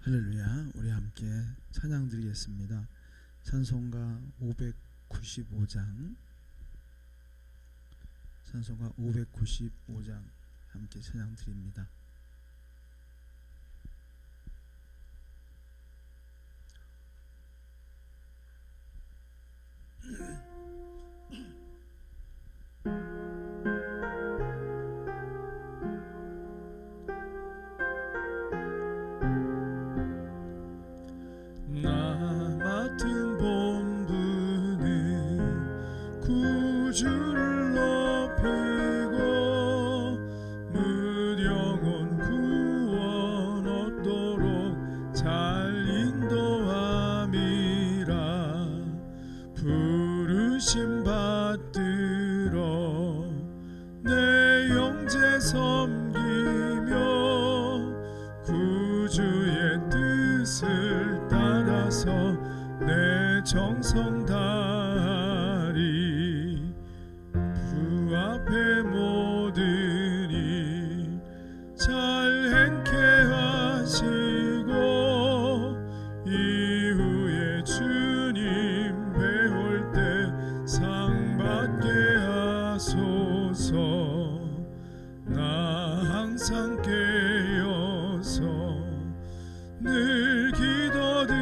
할렐루야. 우리 함께 찬양 드리겠습니다. 찬송가 595장, 찬송가 595장 함께 찬양 드립니다. 주를 높이고 무령원 구원 얻도록 잘 인도함이라. 부르심 받들어 내 영제 섬기며 구주의 뜻을 따라서 내 정성 다하리. 앞에 모든 일 잘 행케 하시고 이후에 주님 배울 때 상 받게 하소서. 나 항상 깨어서 늘 기도드리며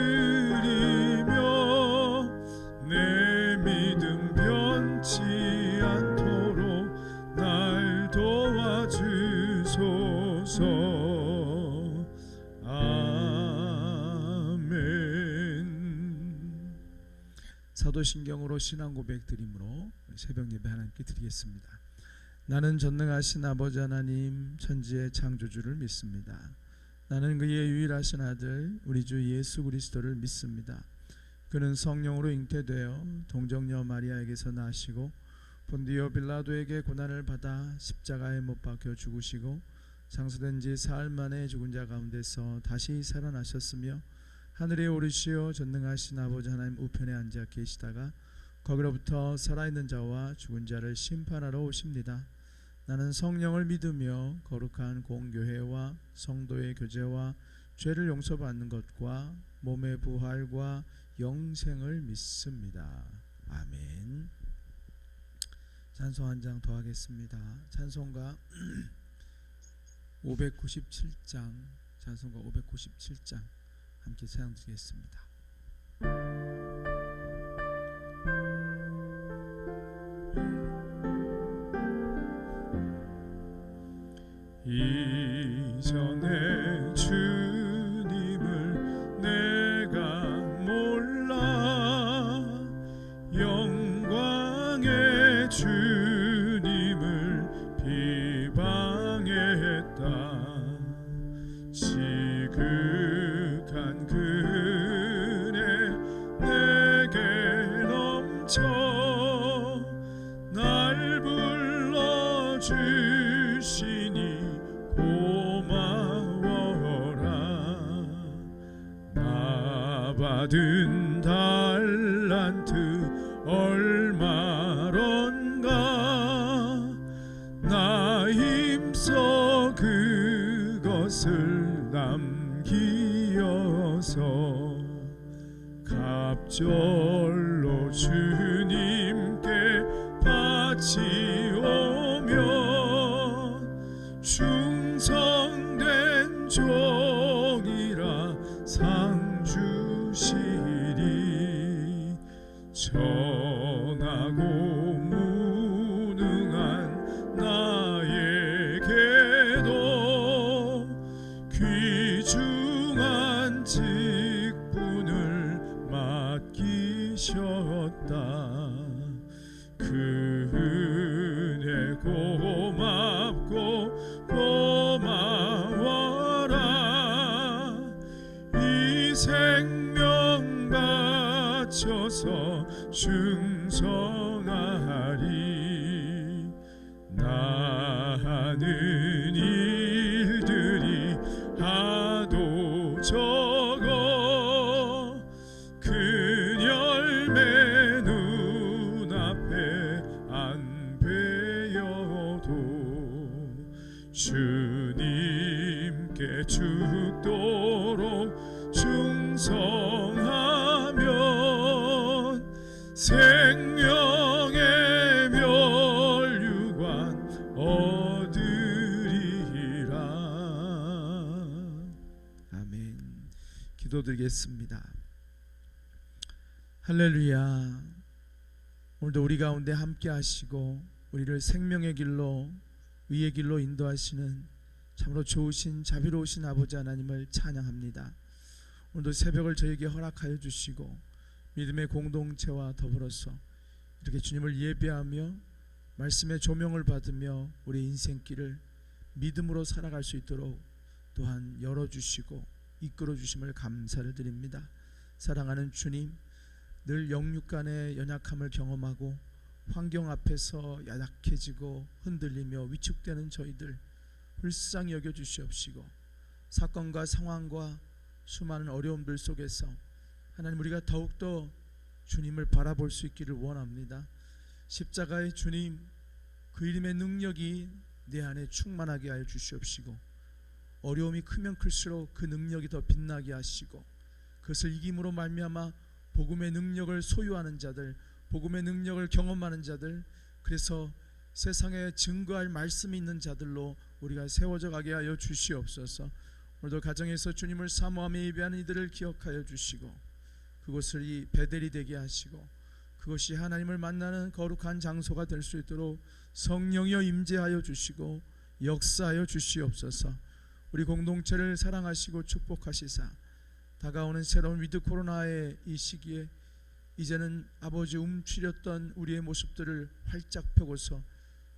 내 믿음 변치 않도록 날 도와주소서. 아멘. 사도신경으로 신앙 고백 드림으로 새벽 예배 하나님께 드리겠습니다. 나는 전능하신 아버지 하나님 천지의 창조주를 믿습니다. 나는 그의 유일하신 아들 우리 주 예수 그리스도를 믿습니다. 그는 성령으로 잉태되어 동정녀 마리아에게서 나시고 본디오 빌라도에게 고난을 받아 십자가에 못 박혀 죽으시고 장사된 지 사흘 만에 죽은 자 가운데서 다시 살아나셨으며 하늘에 오르시어 전능하신 아버지 하나님 우편에 앉아 계시다가 거기로부터 살아있는 자와 죽은 자를 심판하러 오십니다. 나는 성령을 믿으며 거룩한 공교회와 성도의 교제와 죄를 용서받는 것과 몸의 부활과 영생을 믿습니다. 아멘. 찬송 한 장 더 하겠습니다. 찬송가 597장, 찬송가 597장 함께 찬양 드리겠습니다. 이전에 주님을 내가 몰라 영광의 주님을 비방했다. 지극한 그네 내게 넘쳐 날 불러주시니 고마워라. 나 받은 달란트 얼마론가 나 힘써 그것을 남기어서 갑절로 주님께 바치오며 충성된 종이라 상 주시리. 전하고 무능한 나에게도 귀중한 직분을 맡기셨다. 그 은혜 고맙고 고마워라. 이 생명 바쳐서 충성하리. 나 하는 일들이 하도 적어 큰 열매 눈앞에 안 베어도 주님께 죽도록 찬송하면 생명의 멸류관 얻으리라. 아멘. 기도드리겠습니다. 할렐루야. 오늘도 우리 가운데 함께 하시고 우리를 생명의 길로 의의 길로 인도하시는 참으로 좋으신 자비로우신 아버지 하나님을 찬양합니다. 오늘도 새벽을 저에게 허락하여 주시고 믿음의 공동체와 더불어서 이렇게 주님을 예배하며 말씀의 조명을 받으며 우리 인생길을 믿음으로 살아갈 수 있도록 또한 열어주시고 이끌어 주심을 감사를 드립니다. 사랑하는 주님, 늘 영육 간의 연약함을 경험하고 환경 앞에서 약해지고 흔들리며 위축되는 저희들 불쌍히 여겨주시옵시고 사건과 상황과 수많은 어려움들 속에서 하나님 우리가 더욱더 주님을 바라볼 수 있기를 원합니다. 십자가의 주님, 그 이름의 능력이 내 안에 충만하게 하여 주시옵시고 어려움이 크면 클수록 그 능력이 더 빛나게 하시고 그것을 이김으로 말미암아 복음의 능력을 소유하는 자들, 복음의 능력을 경험하는 자들, 그래서 세상에 증거할 말씀이 있는 자들로 우리가 세워져 가게 하여 주시옵소서. 오늘도 가정에서 주님을 사모하며 예배하는 이들을 기억하여 주시고 그곳을 이 베델이 되게 하시고 그것이 하나님을 만나는 거룩한 장소가 될 수 있도록 성령이여 임재하여 주시고 역사하여 주시옵소서. 우리 공동체를 사랑하시고 축복하시사 다가오는 새로운 위드 코로나의 이 시기에 이제는 아버지 움츠렸던 우리의 모습들을 활짝 펴고서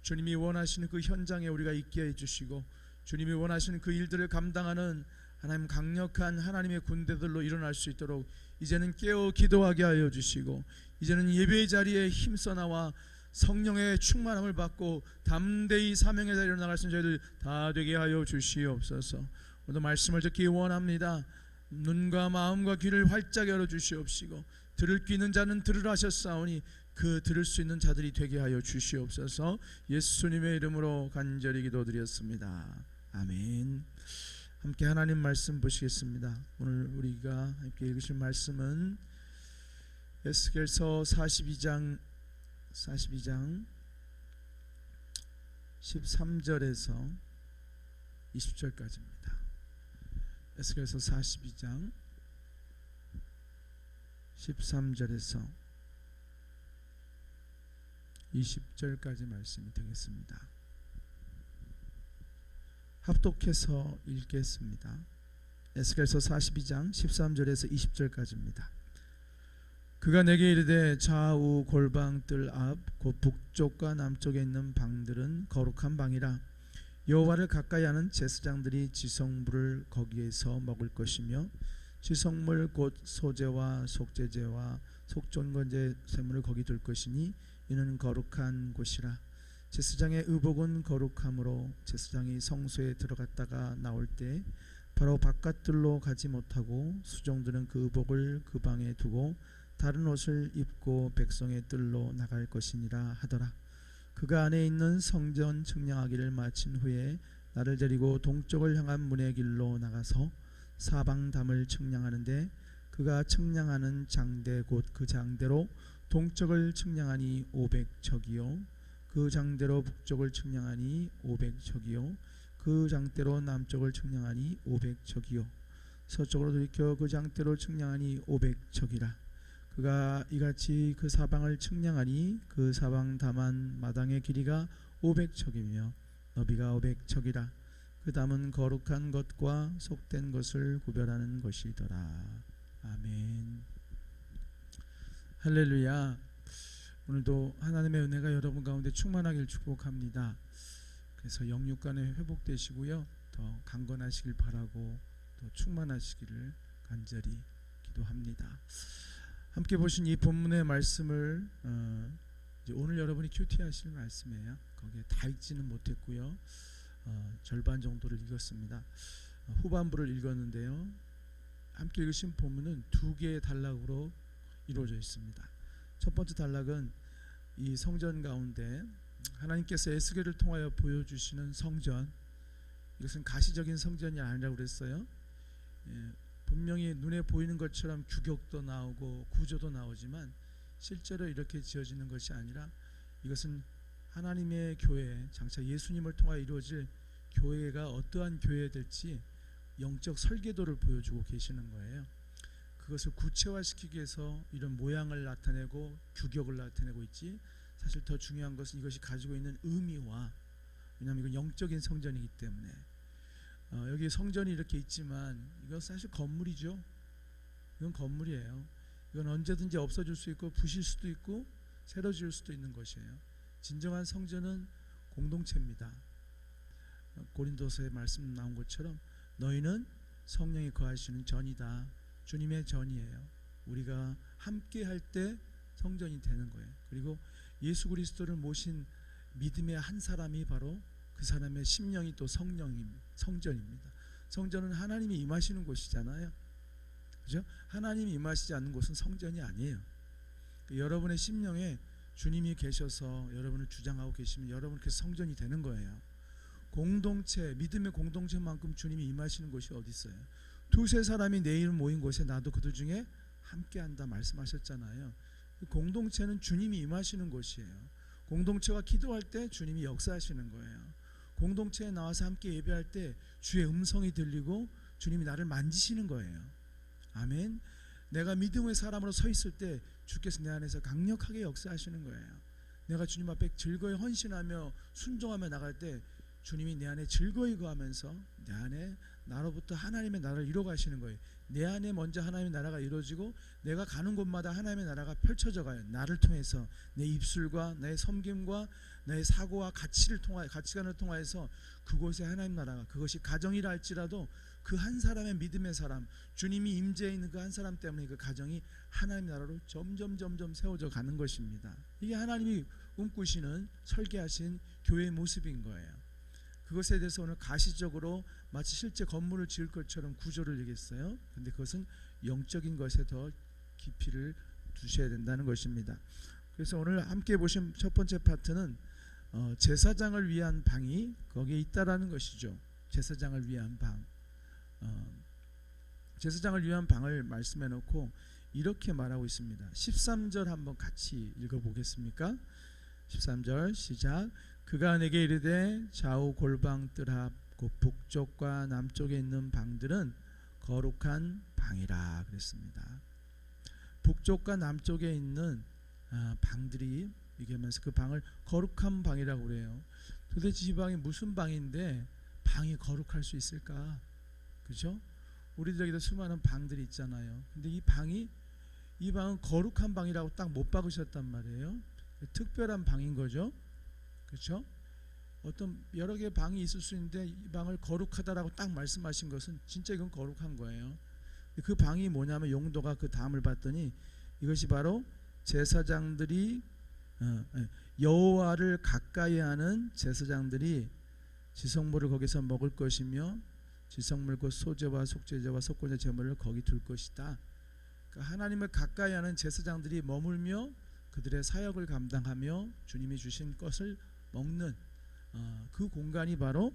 주님이 원하시는 그 현장에 우리가 있게 해주시고 주님이 원하시는 그 일들을 감당하는 하나님 강력한 하나님의 군대들로 일어날 수 있도록 이제는 깨어 기도하게 하여 주시고 이제는 예배의 자리에 힘써 나와 성령의 충만함을 받고 담대히 사명의 자리로 나갈 수 있는 저희들 다 되게 하여 주시옵소서. 오늘 말씀을 듣기 원합니다. 눈과 마음과 귀를 활짝 열어 주시옵시고 들을 귀 있는 자는 들으라 하셨사오니 그 들을 수 있는 자들이 되게 하여 주시옵소서. 예수님의 이름으로 간절히 기도드렸습니다. 아멘. 함께 하나님 말씀 보시겠습니다. 오늘 우리가 함께 읽으실 말씀은 에스겔서 42장 13절에서 20절까지입니다. 에스겔서 42장 13절에서 20절까지 말씀이 되겠습니다. 합독해서 읽겠습니다. 에스겔서 42장 13절에서 20절까지입니다. 그가 내게 이르되 좌우 골방뜰 앞 곧 북쪽과 남쪽에 있는 방들은 거룩한 방이라. 여호와를 가까이 하는 제사장들이 지성물을 거기에서 먹을 것이며 지성물 곧 소제와 속제제와 속전건제 제물을 거기 둘 것이니 이는 거룩한 곳이라. 제사장의 의복은 거룩함으로 제사장이 성소에 들어갔다가 나올 때 바로 바깥들로 가지 못하고 수종들은 그 의복을 그 방에 두고 다른 옷을 입고 백성의 뜰로 나갈 것이니라 하더라. 그가 안에 있는 성전 측량하기를 마친 후에 나를 데리고 동쪽을 향한 문의 길로 나가서 사방담을 측량하는데 그가 측량하는 장대 곧 그 장대로 동쪽을 측량하니 500척이요 그 장대로 북쪽을 측량하니 500척이요 그 장대로 남쪽을 측량하니 500척이요 서쪽으로 돌이켜 그 장대로 측량하니 500척이라. 그가 이같이 그 사방을 측량하니 그 사방 담한 마당의 길이가 500척이며 너비가 500척이라. 그 담은 거룩한 것과 속된 것을 구별하는 것이더라. 아멘. 할렐루야. 오늘도 하나님의 은혜가 여러분 가운데 충만하길 축복합니다. 그래서 영육간에 회복되시고요 더 강건하시길 바라고 더 충만하시기를 간절히 기도합니다. 함께 보신 이 본문의 말씀을 이제 오늘 여러분이 큐티 하실 말씀이에요. 거기에 다 읽지는 못했고요 절반 정도를 읽었습니다. 후반부를 읽었는데요 함께 읽으신 본문은 두 개의 단락으로 이루어져 있습니다. 첫 번째 단락은 이 성전 가운데 하나님께서 에스겔을 통하여 보여주시는 성전, 이것은 가시적인 성전이 아니라고 그랬어요. 분명히 눈에 보이는 것처럼 규격도 나오고 구조도 나오지만 실제로 이렇게 지어지는 것이 아니라 이것은 하나님의 교회, 장차 예수님을 통하여 이루어질 교회가 어떠한 교회가 될지 영적 설계도를 보여주고 계시는 거예요. 그것을 구체화시키기 위해서 이런 모양을 나타내고 규격을 나타내고 있지, 사실 더 중요한 것은 이것이 가지고 있는 의미와, 왜냐하면 이건 영적인 성전이기 때문에 여기 성전이 이렇게 있지만 이건 사실 건물이죠. 이건 건물이에요. 이건 언제든지 없어질 수 있고 부실 수도 있고 새로 지을 수도 있는 것이에요. 진정한 성전은 공동체입니다. 고린도서에 말씀 나온 것처럼 너희는 성령이 거하시는 전이다. 주님의 전이에요. 우리가 함께 할 때 성전이 되는 거예요. 그리고 예수 그리스도를 모신 믿음의 한 사람이 바로 그 사람의 심령이 또 성전입니다. 성전은 하나님이 임하시는 곳이잖아요. 그죠? 하나님이 임하시지 않는 곳은 성전이 아니에요. 여러분의 심령에 주님이 계셔서 여러분을 주장하고 계시면 여러분 그 성전이 되는 거예요. 공동체, 믿음의 공동체만큼 주님이 임하시는 곳이 어디 있어요? 두세 사람이 내 이름 모인 곳에 나도 그들 중에 함께한다 말씀하셨잖아요. 공동체는 주님이 임하시는 곳이에요. 공동체가 기도할 때 주님이 역사하시는 거예요. 공동체에 나와서 함께 예배할 때 주의 음성이 들리고 주님이 나를 만지시는 거예요. 아멘. 내가 믿음의 사람으로 서 있을 때 주께서 내 안에서 강력하게 역사하시는 거예요. 내가 주님 앞에 즐거이 헌신하며 순종하며 나갈 때 주님이 내 안에 즐거이 거하면서 내 안에 나로부터 하나님의 나라를 이루어 가시는 거예요. 내 안에 먼저 하나님의 나라가 이루어지고 내가 가는 곳마다 하나님의 나라가 펼쳐져 가요. 나를 통해서 내 입술과 내 섬김과 내 사고와 가치관을 통하여서 그곳에 하나님 나라가, 그것이 가정이라 할지라도 그 한 사람의 믿음의 사람, 주님이 임재해 있는 그 한 사람 때문에 그 가정이 하나님 나라로 점점 세워져 가는 것입니다. 이게 하나님이 꿈꾸시는 설계하신 교회의 모습인 거예요. 그것에 대해서 오늘 가시적으로 마치 실제 건물을 지을 것처럼 구조를 얘기했어요. 근데 그것은 영적인 것에 더 깊이를 두셔야 된다는 것입니다. 그래서 오늘 함께 보신 첫 번째 파트는 제사장을 위한 방이 거기에 있다라는 것이죠. 제사장을 위한 방. 제사장을 위한 방을 말씀해 놓고 이렇게 말하고 있습니다. 13절 한번 같이 읽어보겠습니까? 13절 시작. 그가 내게 이르되 좌우 골방 뜰 앞 곧 북쪽과 남쪽에 있는 방들은 거룩한 방이라 그랬습니다. 북쪽과 남쪽에 있는 방들이 얘기하면서 그 방을 거룩한 방이라고 그래요. 도대체 이 방이 무슨 방인데 방이 거룩할 수 있을까? 그죠? 우리들에게도 수많은 방들이 있잖아요. 근데 이 방은 거룩한 방이라고 딱 못 박으셨단 말이에요. 특별한 방인 거죠. 그렇죠? 어떤 여러 개의 방이 있을 수 있는데 이 방을 거룩하다라고 딱 말씀하신 것은 진짜 이건 거룩한 거예요. 그 방이 뭐냐면 용도가 그 다음을 봤더니 이것이 바로 제사장들이 여호와를 가까이 하는 제사장들이 지성물을 거기서 먹을 것이며 지성물 곧 소제와 속죄제와 속건제 제물을 거기 둘 것이다. 그러니까 하나님을 가까이 하는 제사장들이 머물며 그들의 사역을 감당하며 주님이 주신 것을 먹는 그 공간이 바로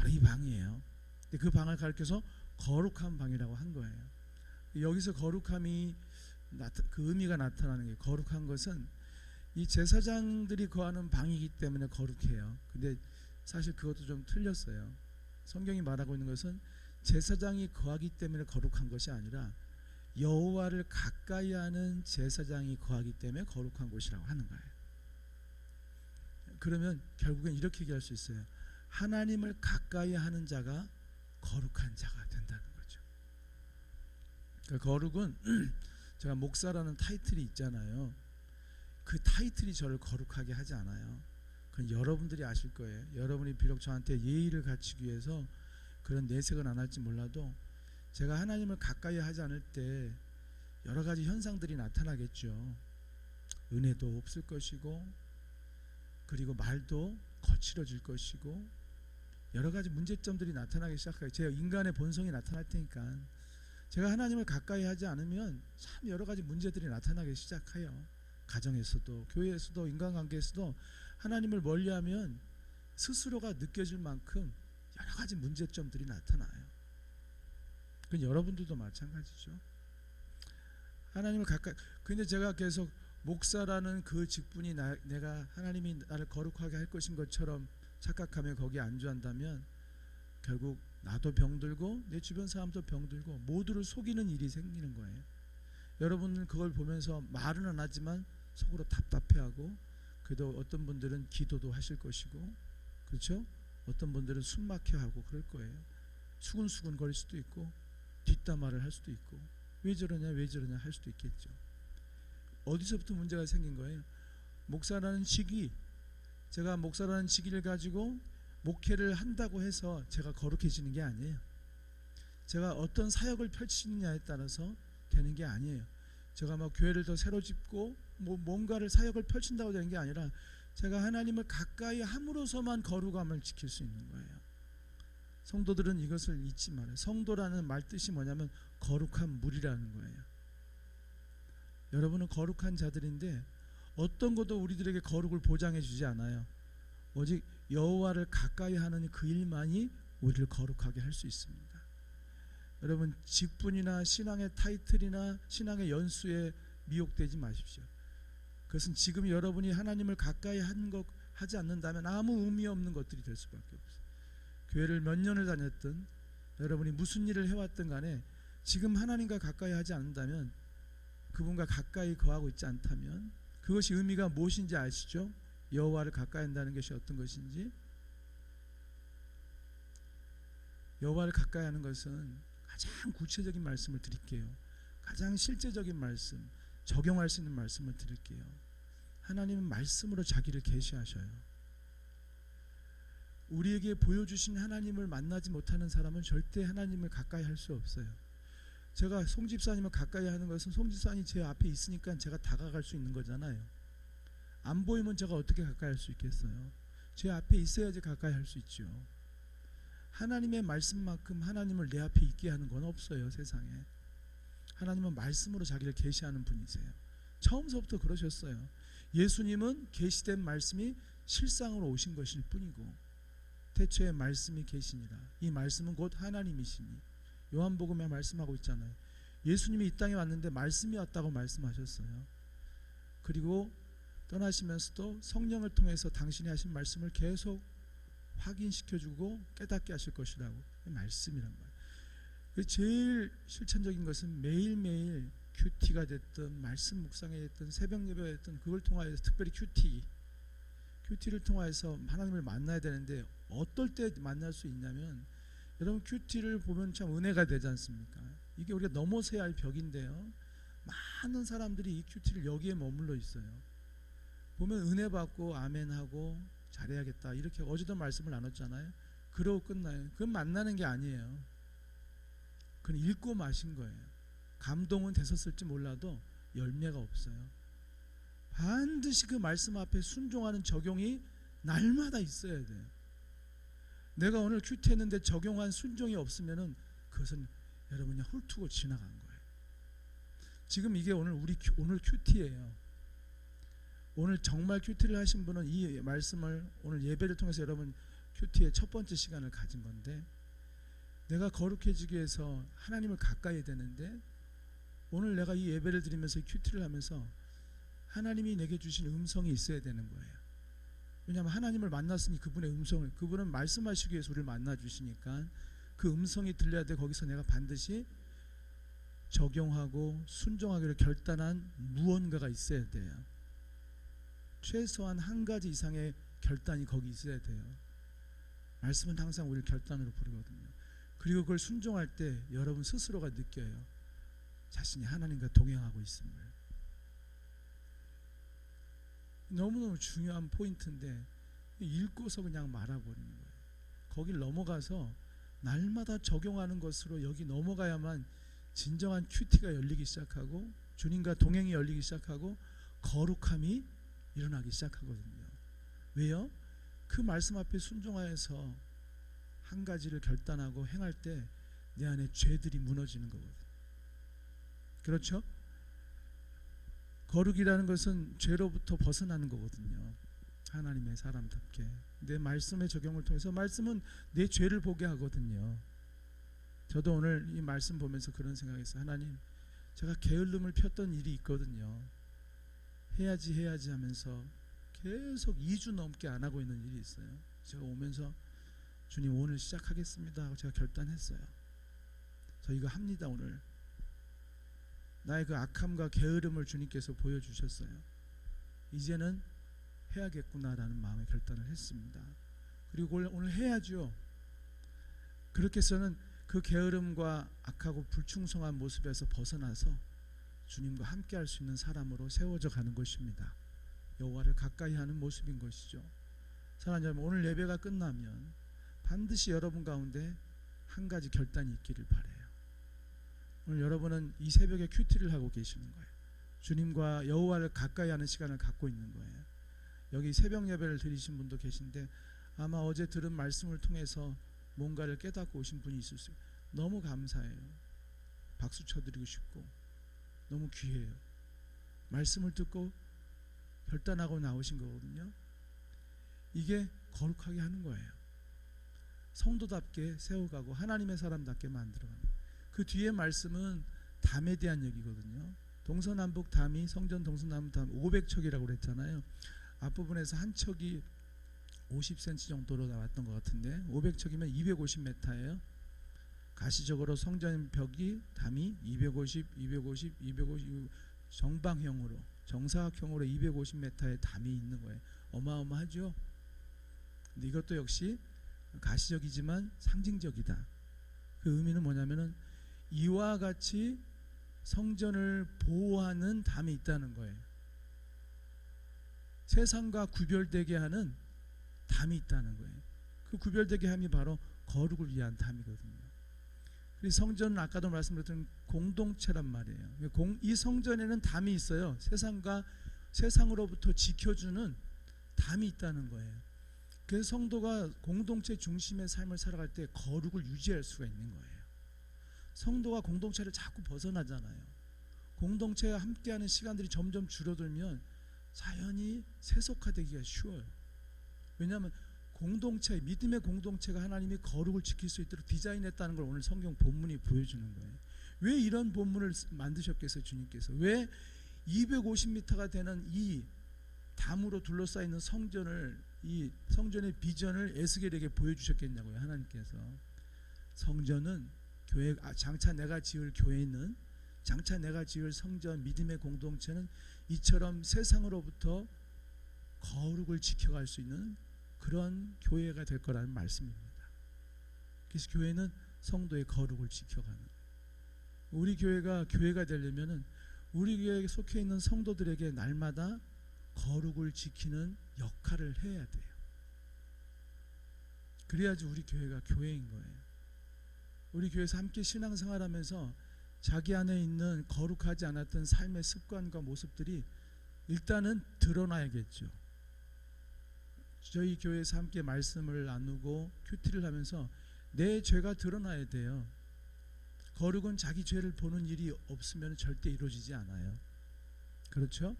이 방이에요. 그 방을 가리켜서 거룩한 방이라고 한 거예요. 여기서 거룩함이 그 의미가 나타나는 게, 거룩한 것은 이 제사장들이 거하는 방이기 때문에 거룩해요. 근데 사실 그것도 좀 틀렸어요. 성경이 말하고 있는 것은 제사장이 거하기 때문에 거룩한 것이 아니라 여호와를 가까이 하는 제사장이 거하기 때문에 거룩한 곳이라고 하는 거예요. 그러면 결국엔 이렇게 얘기할 수 있어요. 하나님을 가까이 하는 자가 거룩한 자가 된다는 거죠. 그러니까 거룩은 제가 목사라는 타이틀이 있잖아요. 그 타이틀이 저를 거룩하게 하지 않아요. 그건 여러분들이 아실 거예요. 여러분이 비록 저한테 예의를 갖추기 위해서 그런 내색은 안 할지 몰라도 제가 하나님을 가까이 하지 않을 때 여러 가지 현상들이 나타나겠죠. 은혜도 없을 것이고, 그리고 말도 거칠어질 것이고, 여러 가지 문제점들이 나타나기 시작해요. 제 인간의 본성이 나타날 테니까. 제가 하나님을 가까이 하지 않으면 참 여러 가지 문제들이 나타나기 시작해요. 가정에서도 교회에서도 인간관계에서도 하나님을 멀리하면 스스로가 느껴질 만큼 여러 가지 문제점들이 나타나요. 그건 여러분들도 마찬가지죠. 하나님을 가까이. 근데 제가 계속 목사라는 그 직분이 내가 하나님이 나를 거룩하게 할 것인 것처럼 착각하며 거기에 안주한다면 결국 나도 병들고 내 주변 사람도 병들고 모두를 속이는 일이 생기는 거예요. 여러분은 그걸 보면서 말은 안 하지만 속으로 답답해하고, 그래도 어떤 분들은 기도도 하실 것이고, 그렇죠? 어떤 분들은 숨막혀하고 그럴 거예요. 수근수근 거릴 수도 있고 뒷담화를 할 수도 있고, 왜 저러냐 할 수도 있겠죠. 어디서부터 문제가 생긴 거예요? 목사라는 직위, 제가 목사라는 직위를 가지고 목회를 한다고 해서 제가 거룩해지는 게 아니에요. 제가 어떤 사역을 펼치느냐에 따라서 되는 게 아니에요. 제가 막 교회를 더 새로 짓고 뭔가를 사역을 펼친다고 되는 게 아니라 제가 하나님을 가까이 함으로써만 거룩함을 지킬 수 있는 거예요. 성도들은 이것을 잊지 말아요. 성도라는 말 뜻이 뭐냐면 거룩한 물이라는 거예요. 여러분은 거룩한 자들인데 어떤 것도 우리들에게 거룩을 보장해 주지 않아요. 오직 여호와를 가까이 하는 그 일만이 우리를 거룩하게 할 수 있습니다. 여러분, 직분이나 신앙의 타이틀이나 신앙의 연수에 미혹되지 마십시오. 그것은 지금 여러분이 하나님을 가까이 하지 않는다면 아무 의미 없는 것들이 될 수밖에 없어요. 교회를 몇 년을 다녔든 여러분이 무슨 일을 해왔든 간에 지금 하나님과 가까이 하지 않는다면, 그분과 가까이 거하고 있지 않다면 그것이 의미가 무엇인지 아시죠? 여호와를 가까이 한다는 것이 어떤 것인지. 여호와를 가까이 하는 것은 가장 구체적인 말씀을 드릴게요. 가장 실제적인 말씀, 적용할 수 있는 말씀을 드릴게요. 하나님은 말씀으로 자기를 계시하셔요. 우리에게 보여주신 하나님을 만나지 못하는 사람은 절대 하나님을 가까이 할 수 없어요. 제가 송집사님을 가까이 하는 것은 송집사님이 제 앞에 있으니까 제가 다가갈 수 있는 거잖아요. 안 보이면 제가 어떻게 가까이 할 수 있겠어요? 제 앞에 있어야지 가까이 할 수 있죠. 하나님의 말씀만큼 하나님을 내 앞에 있게 하는 건 없어요, 세상에. 하나님은 말씀으로 자기를 계시하는 분이세요. 처음서부터 그러셨어요. 예수님은 계시된 말씀이 실상으로 오신 것일 뿐이고, 태초에 말씀이 계시니라. 이 말씀은 곧 하나님이시니. 요한복음에 말씀하고 있잖아요. 예수님이 이 땅에 왔는데 말씀이 왔다고 말씀하셨어요. 그리고 떠나시면서도 성령을 통해서 당신이 하신 말씀을 계속 확인시켜주고 깨닫게 하실 것이라고. 말씀이란 말이에요. 제일 실천적인 것은 매일매일 큐티가 됐든 말씀 묵상이 됐든 새벽 예배가 됐든 그걸 통하여서, 특별히 큐티를 통하여서 하나님을 만나야 되는데 어떨 때 만날 수 있냐면, 여러분 큐티를 보면 참 은혜가 되지 않습니까? 이게 우리가 넘어서야 할 벽인데요, 많은 사람들이 이 큐티를 여기에 머물러 있어요. 보면 은혜 받고 아멘하고 잘해야겠다 이렇게 어제도 말씀을 나눴잖아요. 그러고 끝나요. 그건 만나는 게 아니에요. 그건 읽고 마신 거예요. 감동은 됐었을지 몰라도 열매가 없어요. 반드시 그 말씀 앞에 순종하는 적용이 날마다 있어야 돼요. 내가 오늘 큐티했는데 적용한 순종이 없으면은 그것은 여러분 그냥 훑고 지나간 거예요. 지금 이게 오늘 큐티예요. 오늘 정말 큐티를 하신 분은 이 말씀을 오늘 예배를 통해서 여러분 큐티의 첫 번째 시간을 가진 건데, 내가 거룩해지기 위해서 하나님을 가까이 해야 되는데, 오늘 내가 이 예배를 드리면서 큐티를 하면서 하나님이 내게 주신 음성이 있어야 되는 거예요. 왜냐하면 하나님을 만났으니 그분은 말씀하시기 위해서 우리를 만나 주시니까 그 음성이 들려야 돼. 거기서 내가 반드시 적용하고 순종하기로 결단한 무언가가 있어야 돼요. 최소한 한 가지 이상의 결단이 거기 있어야 돼요. 말씀은 항상 우리를 결단으로 부르거든요. 그리고 그걸 순종할 때 여러분 스스로가 느껴요. 자신이 하나님과 동행하고 있음을. 너무너무 중요한 포인트인데 읽고서 그냥 말아버리는 거예요. 거길 넘어가서 날마다 적용하는 것으로 여기 넘어가야만 진정한 큐티가 열리기 시작하고, 주님과 동행이 열리기 시작하고, 거룩함이 일어나기 시작하거든요. 왜요? 그 말씀 앞에 순종하여서 한 가지를 결단하고 행할 때 내 안에 죄들이 무너지는 거거든요. 그렇죠? 거룩이라는 것은 죄로부터 벗어나는 거거든요. 하나님의 사람답게 내 말씀의 적용을 통해서, 말씀은 내 죄를 보게 하거든요. 저도 오늘 이 말씀 보면서 그런 생각했어요. 하나님, 제가 게을름을 폈던 일이 있거든요. 해야지 하면서 계속 2주 넘게 안 하고 있는 일이 있어요. 제가 오면서 주님 오늘 시작하겠습니다 하고 제가 결단했어요. 저 이거 합니다. 오늘 나의 그 악함과 게으름을 주님께서 보여주셨어요. 이제는 해야겠구나라는 마음의 결단을 했습니다. 그리고 오늘 해야죠. 그렇게 해서는 그 게으름과 악하고 불충성한 모습에서 벗어나서 주님과 함께 할 수 있는 사람으로 세워져 가는 것입니다. 여호와를 가까이 하는 모습인 것이죠. 사랑하는 여러분, 오늘 예배가 끝나면 반드시 여러분 가운데 한 가지 결단이 있기를 바라요. 오늘 여러분은 이 새벽에 큐티를 하고 계시는 거예요. 주님과 여호와를 가까이 하는 시간을 갖고 있는 거예요. 여기 새벽 예배를 드리신 분도 계신데 아마 어제 들은 말씀을 통해서 뭔가를 깨닫고 오신 분이 있을 수 있어요. 너무 감사해요. 박수 쳐드리고 싶고 너무 귀해요. 말씀을 듣고 결단하고 나오신 거거든요. 이게 거룩하게 하는 거예요. 성도답게 세워가고 하나님의 사람답게 만들어가는. 그 뒤에 말씀은 담에 대한 얘기거든요. 동서남북 담이 성전 동서남북 담 500척이라고 그랬잖아요. 앞부분에서 한 척이 50cm 정도로 나왔던 것 같은데 500척이면 250m예요. 가시적으로 성전 벽이 담이 250 정방형으로 정사각형으로 250m의 담이 있는 거예요. 어마어마하죠. 근데 이것도 역시 가시적이지만 상징적이다. 그 의미는 뭐냐면은 이와 같이 성전을 보호하는 담이 있다는 거예요. 세상과 구별되게 하는 담이 있다는 거예요. 그 구별되게 함이 바로 거룩을 위한 담이거든요. 그리고 성전은 아까도 말씀드렸던 공동체란 말이에요. 이 성전에는 담이 있어요. 세상으로부터 지켜주는 담이 있다는 거예요. 그래서 성도가 공동체 중심의 삶을 살아갈 때 거룩을 유지할 수가 있는 거예요. 성도가 공동체를 자꾸 벗어나잖아요. 공동체와 함께하는 시간들이 점점 줄어들면 자연히 세속화되기가 쉬워요. 왜냐하면 공동체, 믿음의 공동체가 하나님이 거룩을 지킬 수 있도록 디자인했다는 걸 오늘 성경 본문이 보여주는 거예요. 왜 이런 본문을 만드셨겠어요, 주님께서? 왜 250m가 되는 이 담으로 둘러싸이는 성전을, 이 성전의 비전을 에스겔에게 보여주셨겠냐고요, 하나님께서. 성전은 교회, 장차 내가 지을 교회는, 장차 내가 지을 성전, 믿음의 공동체는 이처럼 세상으로부터 거룩을 지켜갈 수 있는 그런 교회가 될 거라는 말씀입니다. 그래서 교회는 성도의 거룩을 지켜가는, 우리 교회가 되려면은 우리 교회에 속해 있는 성도들에게 날마다 거룩을 지키는 역할을 해야 돼요. 그래야지 우리 교회가 교회인 거예요. 우리 교회에서 함께 신앙생활하면서 자기 안에 있는 거룩하지 않았던 삶의 습관과 모습들이 일단은 드러나야겠죠. 저희 교회에서 함께 말씀을 나누고 큐티를 하면서 내 죄가 드러나야 돼요. 거룩은 자기 죄를 보는 일이 없으면 절대 이루어지지 않아요. 그렇죠?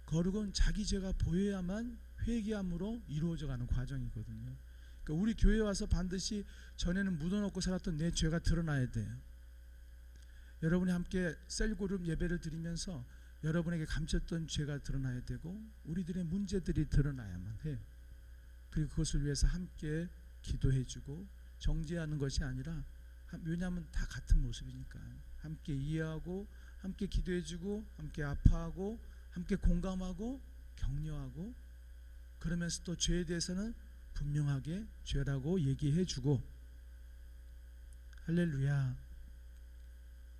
거룩은 자기 죄가 보여야만 회개함으로 이루어져가는 과정이거든요. 그러니까 우리 교회에 와서 반드시 전에는 묻어놓고 살았던 내 죄가 드러나야 돼요. 여러분이 함께 셀그룹 예배를 드리면서 여러분에게 감췄던 죄가 드러나야 되고 우리들의 문제들이 드러나야만 해요. 그리고 그것을 위해서 함께 기도해주고 정죄하는 것이 아니라, 왜냐하면 다 같은 모습이니까 함께 이해하고 함께 기도해주고 함께 아파하고 함께 공감하고 격려하고, 그러면서 또 죄에 대해서는 분명하게 죄라고 얘기해주고, 할렐루야.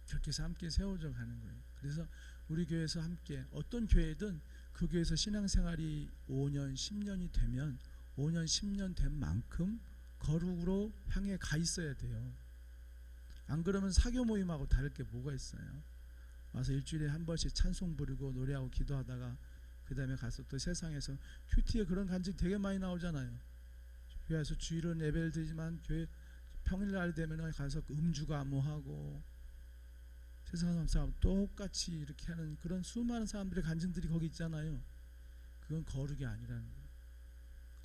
그렇게 해서 함께 세워져 가는 거예요. 그래서 우리 교회에서 함께, 어떤 교회든 그 교회에서 신앙생활이 5년 10년이 되면 5년 10년 된 만큼 거룩으로 향해 가 있어야 돼요. 안 그러면 사교 모임하고 다를 게 뭐가 있어요? 와서 일주일에 한 번씩 찬송 부르고 노래하고 기도하다가 그 다음에 가서 또 세상에서 큐티에 그런 간증 되게 많이 나오잖아요. 교회에서 주일은 예배를 드리지만 교회 평일날 되면 가서 음주가무하고 세상 사람 똑같이 이렇게 하는 그런 수많은 사람들의 간증들이 거기 있잖아요. 그건 거룩이 아니라는 거예요.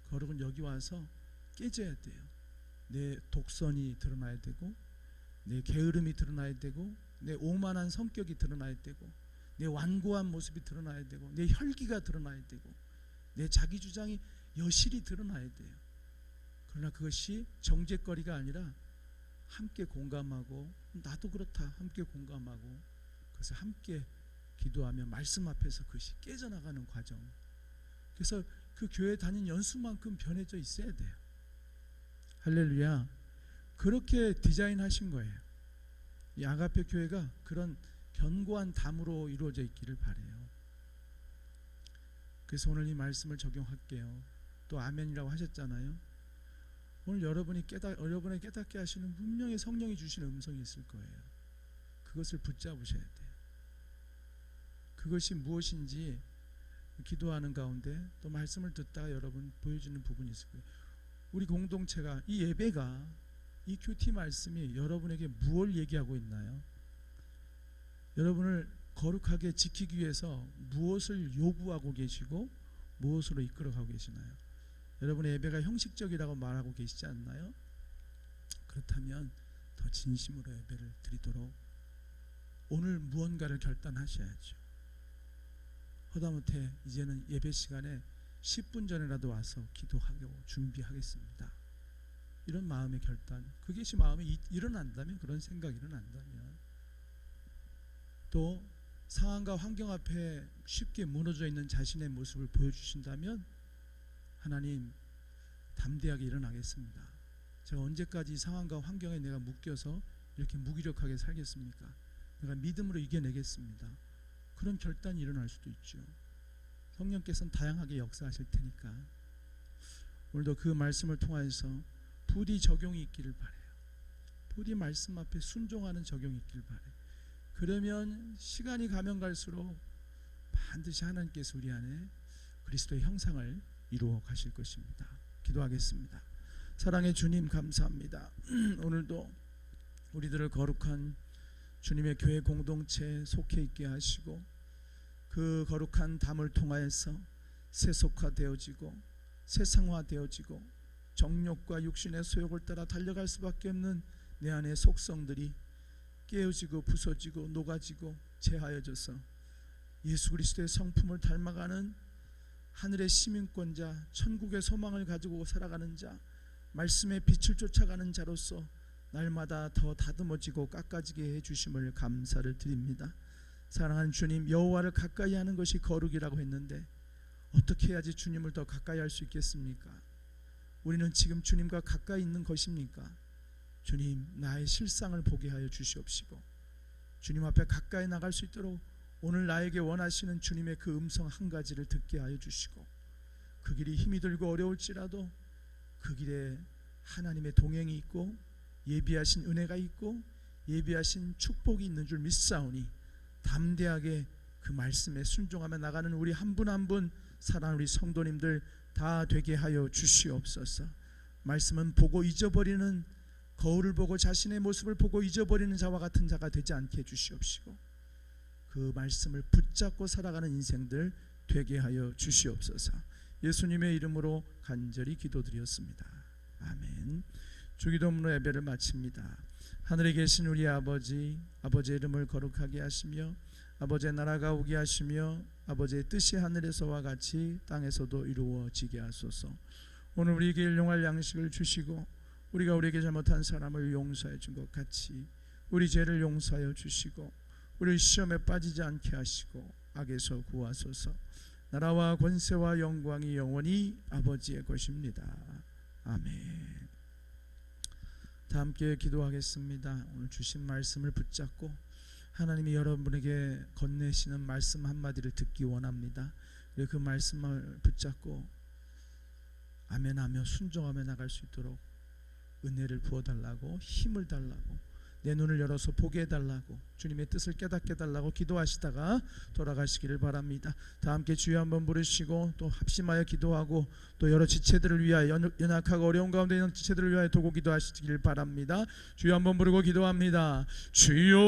거룩은 여기 와서 깨져야 돼요. 내 독선이 드러나야 되고 내 게으름이 드러나야 되고, 내 오만한 성격이 드러나야 되고, 내 완고한 모습이 드러나야 되고, 내 혈기가 드러나야 되고, 내 자기 주장이 여실히 드러나야 돼요. 그러나 그것이 정죄거리가 아니라 함께 공감하고, 나도 그렇다 함께 공감하고, 그래서 함께 기도하며 말씀 앞에서 그것이 깨져나가는 과정. 그래서 그 교회 다닌 연수만큼 변해져 있어야 돼요. 할렐루야. 그렇게 디자인하신 거예요. 이 아가페 교회가 그런 견고한 담으로 이루어져 있기를 바라요. 그래서 오늘 이 말씀을 적용할게요. 또 아멘이라고 하셨잖아요. 오늘 여러분이 깨닫게 하시는 분명히 성령이 주시는 음성이 있을 거예요. 그것을 붙잡으셔야 돼요. 그것이 무엇인지 기도하는 가운데 또 말씀을 듣다가 여러분 보여지는 부분이 있을 거예요. 우리 공동체가, 이 예배가, 이 큐티 말씀이 여러분에게 무엇을 얘기하고 있나요? 여러분을 거룩하게 지키기 위해서 무엇을 요구하고 계시고 무엇으로 이끌어가고 계시나요? 여러분의 예배가 형식적이라고 말하고 계시지 않나요? 그렇다면 더 진심으로 예배를 드리도록 오늘 무언가를 결단하셔야죠. 하다못해 이제는 예배 시간에 10분 전이라도 와서 기도하고 준비하겠습니다. 이런 마음의 결단, 그것이 마음에 일어난다면, 그런 생각이 일어난다면, 또 상황과 환경 앞에 쉽게 무너져 있는 자신의 모습을 보여주신다면 하나님, 담대하게 일어나겠습니다. 제가 언제까지 이 상황과 환경에 내가 묶여서 이렇게 무기력하게 살겠습니까? 내가 믿음으로 이겨내겠습니다. 그런 결단이 일어날 수도 있죠. 성령께서는 다양하게 역사하실 테니까 오늘도 그 말씀을 통해서 부디 적용이 있기를 바라요. 부디 말씀 앞에 순종하는 적용이 있기를 바라요. 그러면 시간이 가면 갈수록 반드시 하나님께서 우리 안에 그리스도의 형상을 이루어 가실 것입니다. 기도하겠습니다. 사랑의 주님, 감사합니다. 오늘도 우리들을 거룩한 주님의 교회 공동체에 속해 있게 하시고, 그 거룩한 담을 통하여서 세속화되어지고 세상화되어지고 정욕과 육신의 소욕을 따라 달려갈 수밖에 없는 내 안의 속성들이 깨어지고 부서지고 녹아지고 재하여져서 예수 그리스도의 성품을 닮아가는 하늘의 시민권자, 천국의 소망을 가지고 살아가는 자, 말씀의 빛을 쫓아가는 자로서 날마다 더 다듬어지고 깎아지게 해주심을 감사를 드립니다. 사랑하는 주님, 여호와를 가까이 하는 것이 거룩이라고 했는데 어떻게 해야지 주님을 더 가까이 할 수 있겠습니까? 우리는 지금 주님과 가까이 있는 것입니까? 주님, 나의 실상을 보게 하여 주시옵시고 주님 앞에 가까이 나갈 수 있도록 오늘 나에게 원하시는 주님의 그 음성 한 가지를 듣게 하여 주시고, 그 길이 힘이 들고 어려울지라도 그 길에 하나님의 동행이 있고 예비하신 은혜가 있고 예비하신 축복이 있는 줄 믿사오니 담대하게 그 말씀에 순종하며 나가는 우리 한 분 한 분 사랑하는 우리 성도님들 다 되게 하여 주시옵소서. 말씀은 보고 잊어버리는, 거울을 보고 자신의 모습을 보고 잊어버리는 자와 같은 자가 되지 않게 해주시옵시고 그 말씀을 붙잡고 살아가는 인생들 되게 하여 주시옵소서. 예수님의 이름으로 간절히 기도드렸습니다. 아멘. 주기도문으로 예배를 마칩니다. 하늘에 계신 우리 아버지, 아버지의 이름을 거룩하게 하시며 아버지의 나라가 오게 하시며 아버지의 뜻이 하늘에서와 같이 땅에서도 이루어지게 하소서. 오늘 우리에게 일용할 양식을 주시고 우리가 우리에게 잘못한 사람을 용서해 준 것 같이 우리 죄를 용서하여 주시고 우리 시험에 빠지지 않게 하시고 악에서 구하소서. 나라와 권세와 영광이 영원히 아버지의 것입니다. 아멘. 다 함께 기도하겠습니다. 오늘 주신 말씀을 붙잡고 하나님이 여러분에게 건네시는 말씀 한마디를 듣기 원합니다. 그리고 그 말씀을 붙잡고 아멘하며 순종하며 나갈 수 있도록 은혜를 부어달라고, 힘을 달라고, 내 눈을 열어서 보게 해달라고, 주님의 뜻을 깨닫게 해달라고 기도하시다가 돌아가시기를 바랍니다. 다 함께 주여 한번 부르시고 또 합심하여 기도하고 또 여러 지체들을 위하여, 연약하고 어려운 가운데 있는 지체들을 위하여 도고 기도하시기를 바랍니다. 주여 한번 부르고 기도합니다. 주여